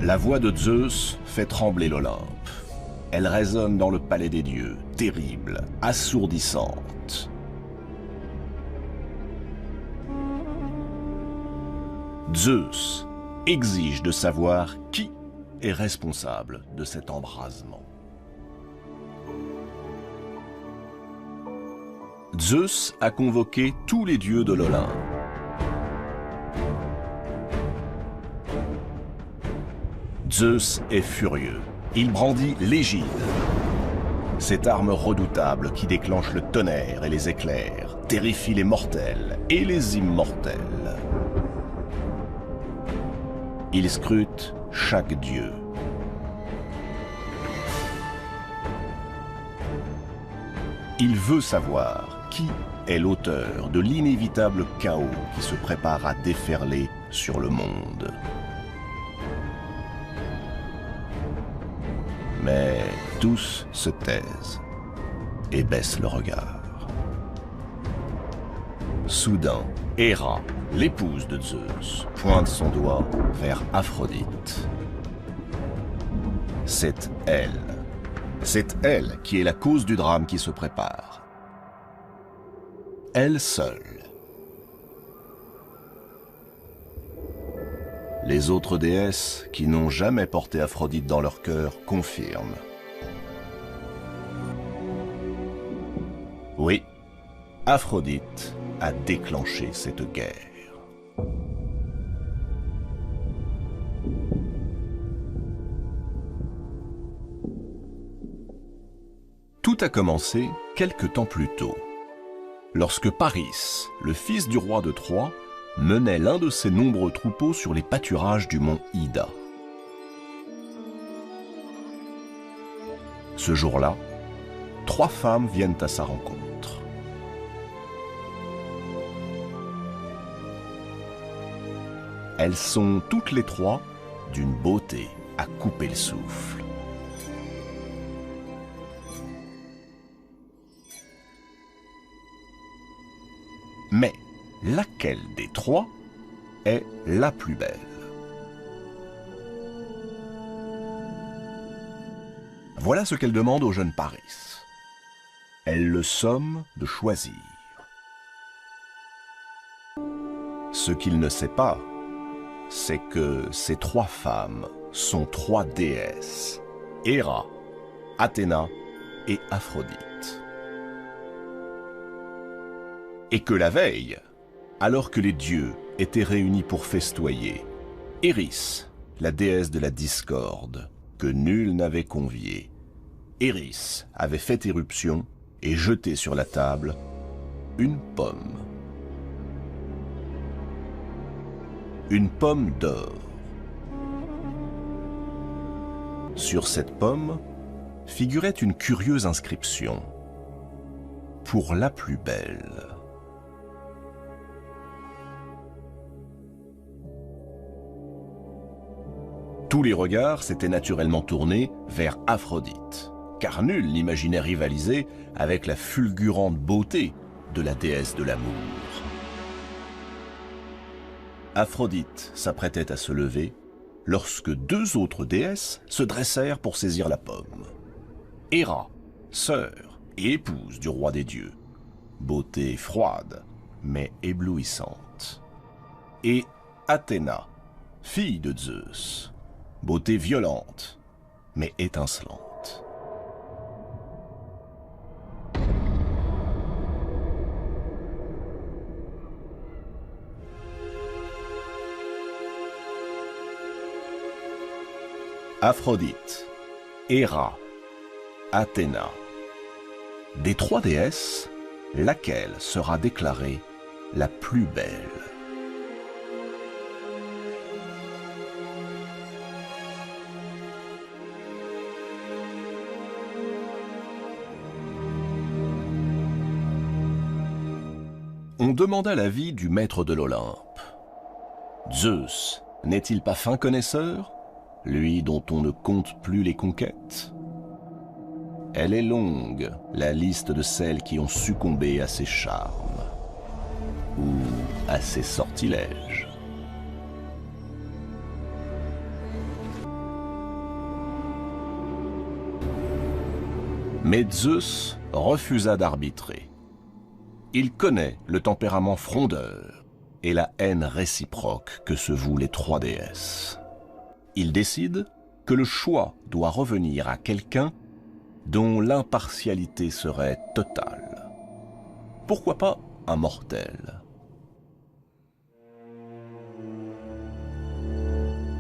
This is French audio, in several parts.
La voix de Zeus fait trembler l'Olympe. Elle résonne dans le palais des dieux, terrible, assourdissante. Zeus exige de savoir qui est responsable de cet embrasement. Zeus a convoqué tous les dieux de l'Olympe. Zeus est furieux. Il brandit l'égide, cette arme redoutable qui déclenche le tonnerre et les éclairs, terrifie les mortels et les immortels. Il scrute chaque dieu. Il veut savoir qui est l'auteur de l'inévitable chaos qui se prépare à déferler sur le monde. Mais tous se taisent et baissent le regard. Soudain, Héra, l'épouse de Zeus, pointe son doigt vers Aphrodite. C'est elle. C'est elle qui est la cause du drame qui se prépare. Elle seule. Les autres déesses, qui n'ont jamais porté Aphrodite dans leur cœur, confirment. Oui, Aphrodite a déclenché cette guerre. Tout a commencé quelque temps plus tôt, lorsque Paris, le fils du roi de Troie, menait l'un de ses nombreux troupeaux sur les pâturages du mont Ida. Ce jour-là, 3 femmes viennent à sa rencontre. Elles sont toutes les 3 d'une beauté à couper le souffle. Mais laquelle des 3 est la plus belle? Voilà ce qu'elle demande au jeune Paris. Elle le somme de choisir. Ce qu'il ne sait pas, c'est que ces 3 femmes sont 3 déesses, Héra, Athéna et Aphrodite. Et que la veille, alors que les dieux étaient réunis pour festoyer, Éris, la déesse de la discorde, que nul n'avait conviée, Éris avait fait éruption et jeté sur la table une pomme. Une pomme d'or. Sur cette pomme figurait une curieuse inscription. Pour la plus belle. Tous les regards s'étaient naturellement tournés vers Aphrodite, car nul n'imaginait rivaliser avec la fulgurante beauté de la déesse de l'amour. Aphrodite s'apprêtait à se lever lorsque 2 autres déesses se dressèrent pour saisir la pomme. Héra, sœur et épouse du roi des dieux, beauté froide mais éblouissante. Et Athéna, fille de Zeus, beauté violente mais étincelante. Aphrodite, Héra, Athéna. Des 3 déesses, laquelle sera déclarée la plus belle? On demanda l'avis du maître de l'Olympe. Zeus n'est-il pas fin connaisseur, lui dont on ne compte plus les conquêtes? Elle est longue, la liste de celles qui ont succombé à ses charmes, ou à ses sortilèges. Mais Zeus refusa d'arbitrer. Il connaît le tempérament frondeur et la haine réciproque que se vouent les trois déesses. Il décide que le choix doit revenir à quelqu'un dont l'impartialité serait totale. Pourquoi pas un mortel?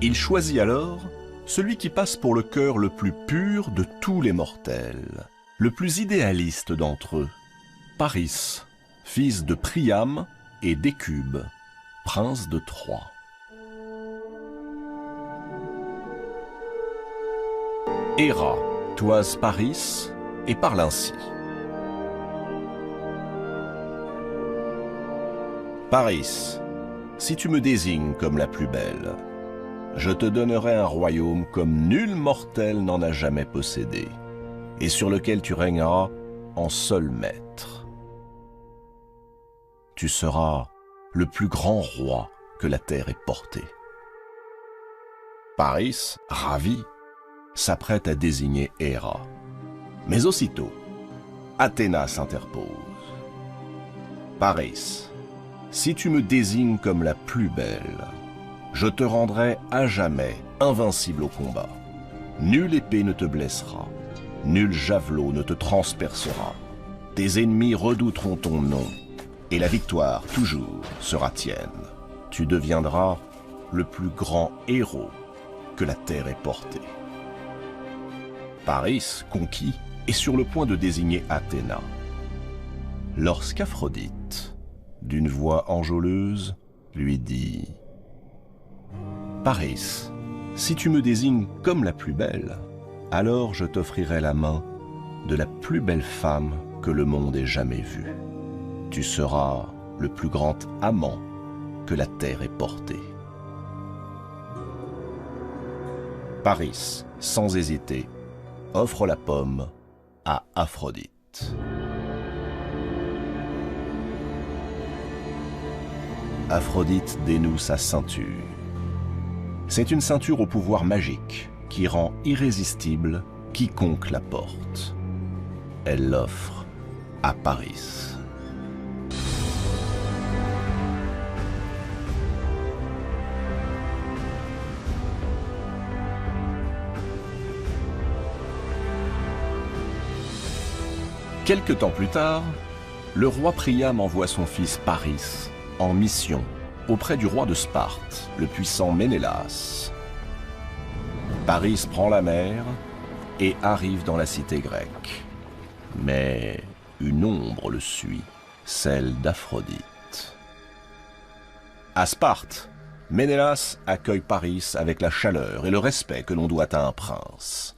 Il choisit alors celui qui passe pour le cœur le plus pur de tous les mortels, le plus idéaliste d'entre eux, Paris, fils de Priam et d'Écube, prince de Troie. Héra toise Paris et parle ainsi. Paris, si tu me désignes comme la plus belle, je te donnerai un royaume comme nul mortel n'en a jamais possédé, et sur lequel tu régneras en seul maître. Tu seras le plus grand roi que la terre ait porté. Paris, ravi, s'apprête à désigner Héra. Mais aussitôt, Athéna s'interpose. Paris, si tu me désignes comme la plus belle, je te rendrai à jamais invincible au combat. Nulle épée ne te blessera, nul javelot ne te transpercera. Tes ennemis redouteront ton nom, et la victoire toujours sera tienne. Tu deviendras le plus grand héros que la terre ait porté. Paris, conquis, est sur le point de désigner Athéna. Lorsqu'Aphrodite, d'une voix enjôleuse, lui dit « Paris, si tu me désignes comme la plus belle, alors je t'offrirai la main de la plus belle femme que le monde ait jamais vue. Tu seras le plus grand amant que la terre ait porté. » Paris, sans hésiter, offre la pomme à Aphrodite. Aphrodite dénoue sa ceinture. C'est une ceinture au pouvoir magique qui rend irrésistible quiconque la porte. Elle l'offre à Paris. Quelque temps plus tard, le roi Priam envoie son fils Paris en mission auprès du roi de Sparte, le puissant Ménélas. Paris prend la mer et arrive dans la cité grecque. Mais une ombre le suit, celle d'Aphrodite. À Sparte, Ménélas accueille Paris avec la chaleur et le respect que l'on doit à un prince.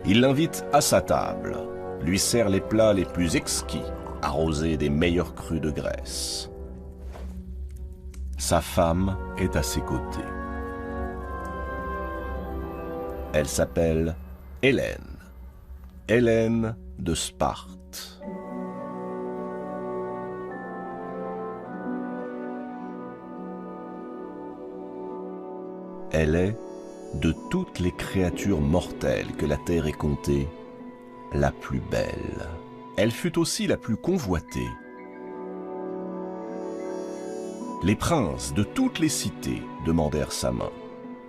Il l'invite à sa table, lui sert les plats les plus exquis, arrosés des meilleurs crus de Grèce. Sa femme est à ses côtés. Elle s'appelle Hélène, Hélène de Sparte. Elle est, de toutes les créatures mortelles que la terre ait comptées, la plus belle. Elle fut aussi la plus convoitée. Les princes de toutes les cités demandèrent sa main.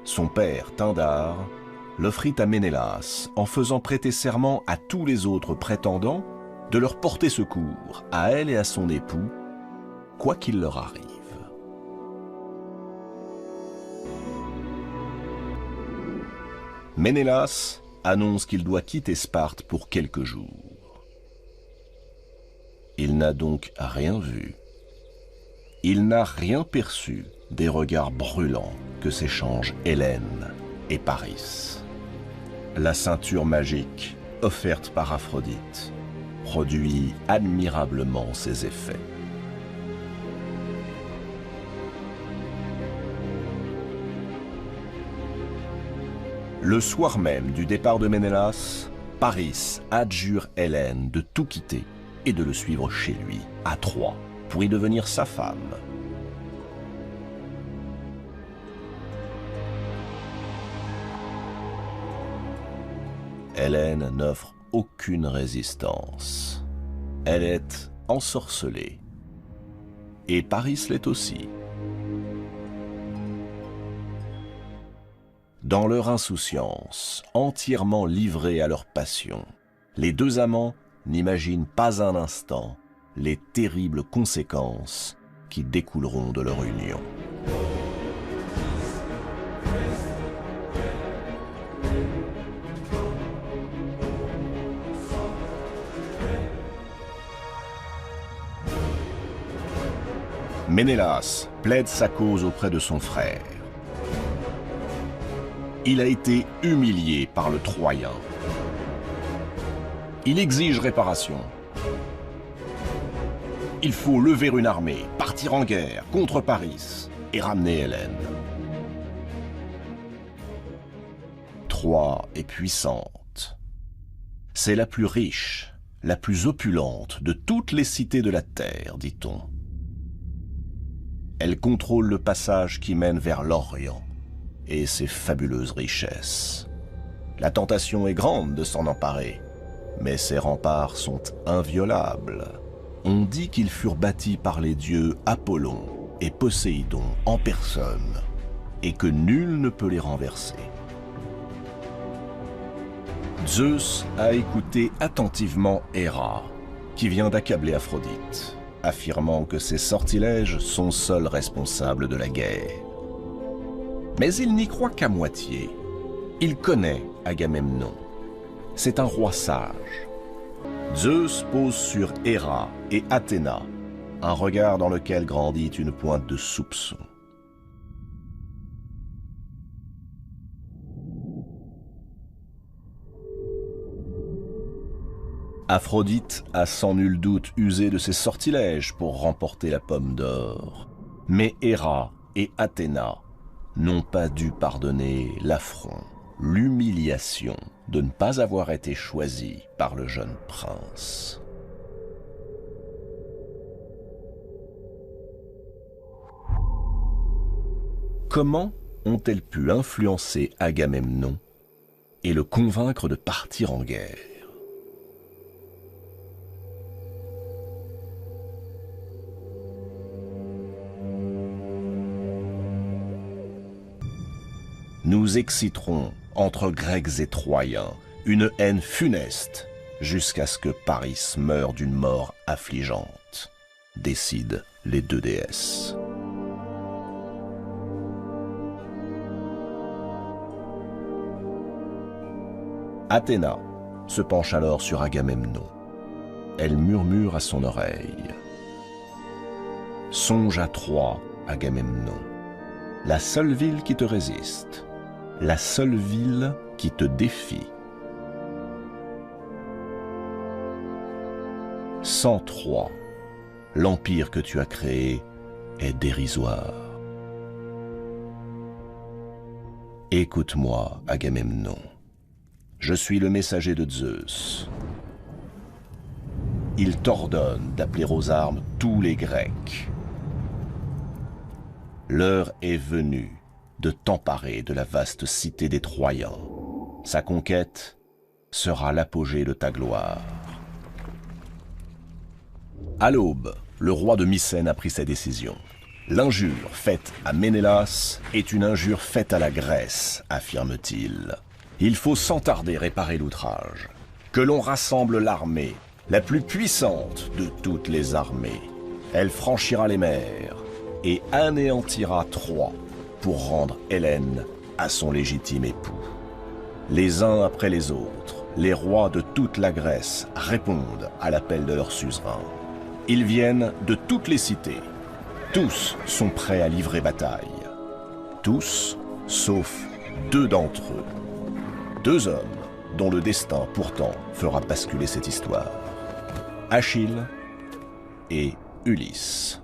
Son père, Tindare, l'offrit à Ménélas en faisant prêter serment à tous les autres prétendants de leur porter secours, à elle et à son époux, quoi qu'il leur arrive. Ménélas annonce qu'il doit quitter Sparte pour quelques jours. Il n'a donc rien vu. Il n'a rien perçu des regards brûlants que s'échangent Hélène et Paris. La ceinture magique, offerte par Aphrodite, produit admirablement ses effets. Le soir même du départ de Ménélas, Paris adjure Hélène de tout quitter et de le suivre chez lui, à Troie, pour y devenir sa femme. Hélène n'offre aucune résistance. Elle est ensorcelée. Et Paris l'est aussi. Dans leur insouciance, entièrement livrés à leur passion, les deux amants n'imaginent pas un instant les terribles conséquences qui découleront de leur union. Ménélas plaide sa cause auprès de son frère. Il a été humilié par le Troyen. Il exige réparation. Il faut lever une armée, partir en guerre contre Paris et ramener Hélène. Troie est puissante. C'est la plus riche, la plus opulente de toutes les cités de la terre, dit-on. Elle contrôle le passage qui mène vers l'Orient et ses fabuleuses richesses. La tentation est grande de s'en emparer, mais ses remparts sont inviolables. On dit qu'ils furent bâtis par les dieux Apollon et Poséidon en personne, et que nul ne peut les renverser. Zeus a écouté attentivement Héra, qui vient d'accabler Aphrodite, affirmant que ses sortilèges sont seuls responsables de la guerre. Mais il n'y croit qu'à moitié. Il connaît Agamemnon. C'est un roi sage. Zeus pose sur Héra et Athéna un regard dans lequel grandit une pointe de soupçon. Aphrodite a sans nul doute usé de ses sortilèges pour remporter la pomme d'or. Mais Héra et Athéna n'ont pas dû pardonner l'affront, l'humiliation de ne pas avoir été choisis par le jeune prince. Comment ont-elles pu influencer Agamemnon et le convaincre de partir en guerre? Nous exciterons, entre Grecs et Troyens, une haine funeste, jusqu'à ce que Paris meure d'une mort affligeante, décident les deux déesses. Athéna se penche alors sur Agamemnon. Elle murmure à son oreille. « Songe à Troie, Agamemnon, la seule ville qui te résiste. » La seule ville qui te défie. Sans Troie, l'empire que tu as créé est dérisoire. Écoute-moi, Agamemnon. Je suis le messager de Zeus. Il t'ordonne d'appeler aux armes tous les Grecs. L'heure est venue de t'emparer de la vaste cité des Troyens. Sa conquête sera l'apogée de ta gloire. À l'aube, le roi de Mycène a pris sa décision. L'injure faite à Ménélas est une injure faite à la Grèce, affirme-t-il. Il faut sans tarder réparer l'outrage. Que l'on rassemble l'armée, la plus puissante de toutes les armées. Elle franchira les mers et anéantira Troie pour rendre Hélène à son légitime époux. Les uns après les autres, les rois de toute la Grèce répondent à l'appel de leur suzerain. Ils viennent de toutes les cités. Tous sont prêts à livrer bataille. Tous, sauf deux d'entre eux. Deux hommes dont le destin pourtant fera basculer cette histoire. Achille et Ulysse.